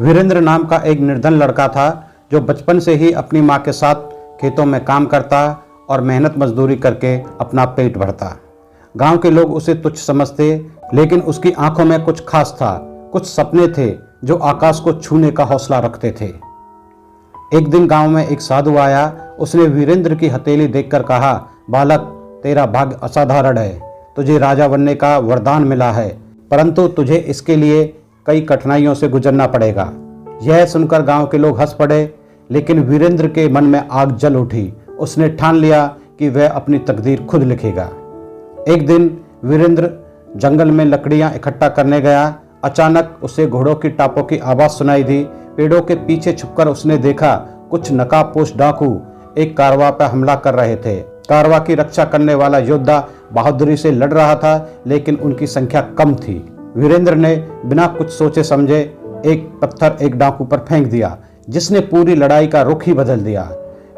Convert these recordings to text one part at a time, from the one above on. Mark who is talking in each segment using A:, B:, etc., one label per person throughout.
A: वीरेंद्र नाम का एक निर्धन लड़का था जो बचपन से ही अपनी माँ के साथ खेतों में काम करता और मेहनत मजदूरी करके अपना पेट भरता। गांव के लोग उसे तुच्छ समझते, लेकिन उसकी आंखों में कुछ खास था। कुछ सपने थे जो आकाश को छूने का हौसला रखते थे। एक दिन गांव में एक साधु आया। उसने वीरेंद्र की हथेली देखकर कहा, बालक, तेरा भाग्य असाधारण है। तुझे राजा बनने का वरदान मिला है, परंतु तुझे इसके लिए कई कठिनाइयों से गुजरना पड़ेगा। यह सुनकर गांव के लोग हंस पड़े, लेकिन वीरेंद्र के मन में आग जल उठी। उसने ठान लिया कि वह अपनी तकदीर खुद लिखेगा। एक दिन वीरेंद्र जंगल में लकड़ियां इकट्ठा करने गया। अचानक उसे घोड़ों की टापों की आवाज सुनाई दी। पेड़ों के पीछे छुपकर उसने देखा कुछ नकाबपोश डाकू एक कारवां पर हमला कर रहे थे। कारवां की रक्षा करने वाला योद्धा बहादुरी से लड़ रहा था, लेकिन उनकी संख्या कम थी। वीरेंद्र ने बिना कुछ सोचे समझे एक पत्थर एक डाकू पर फेंक दिया, जिसने पूरी लड़ाई का रुख ही बदल दिया।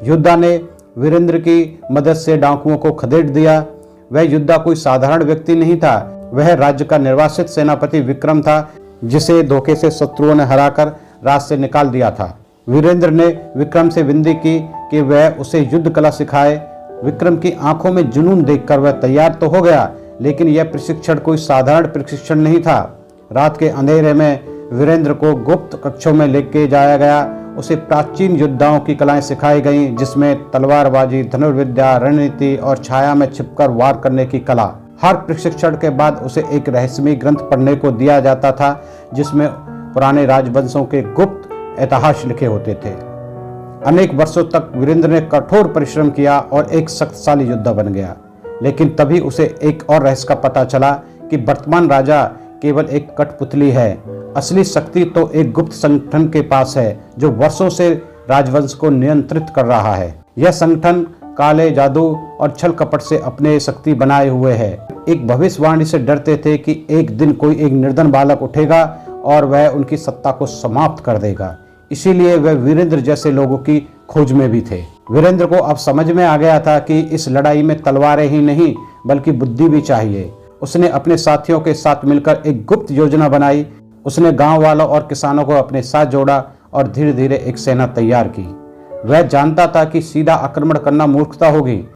A: योद्धा ने वीरेंद्र की मदद से डाकुओं को खदेड़ दिया। वह योद्धा कोई साधारण व्यक्ति नहीं था, वह राज्य का निर्वासित सेनापति विक्रम था, जिसे धोखे से शत्रुओं ने हराकर राज से निकाल दिया था। वीरेंद्र ने विक्रम से विनती की कि वह उसे युद्ध कला सिखाए। विक्रम की आंखों में जुनून देखकर वह तैयार तो हो गया, लेकिन यह प्रशिक्षण कोई साधारण प्रशिक्षण नहीं था। रात के अंधेरे में वीरेंद्र को गुप्त कक्षों में लेके जाया गया। उसे प्राचीन योद्धाओं की कलाएं सिखाई गईं, जिसमें तलवारबाजी, धनुर्विद्या, रणनीति और छाया में छिपकर वार करने की कला। हर प्रशिक्षण के बाद उसे एक रहस्यमय ग्रंथ पढ़ने को दिया जाता था, जिसमें पुराने राजवंशों के गुप्त इतिहास लिखे होते थे। अनेक वर्षों तक वीरेंद्र ने कठोर परिश्रम किया और एक शक्तिशाली योद्धा बन गया। लेकिन तभी उसे एक और रहस्य का पता चला कि वर्तमान राजा केवल एक कठपुतली है। असली शक्ति तो एक गुप्त संगठन के पास है, जो वर्षों से राजवंश को नियंत्रित कर रहा है। यह संगठन काले जादू और छल कपट से अपने शक्ति बनाए हुए है। एक भविष्यवाणी से डरते थे कि एक दिन कोई एक निर्धन बालक उठेगा और वह उनकी सत्ता को समाप्त कर देगा। इसीलिए वह वीरेंद्र जैसे लोगों की खोज में भी थे। वीरेंद्र को अब समझ में आ गया था कि इस लड़ाई में तलवारें ही नहीं, बल्कि बुद्धि भी चाहिए। उसने अपने साथियों के साथ मिलकर एक गुप्त योजना बनाई। उसने गांव वालों और किसानों को अपने साथ जोड़ा और धीरे धीरे एक सेना तैयार की। वह जानता था कि सीधा आक्रमण करना मूर्खता होगी,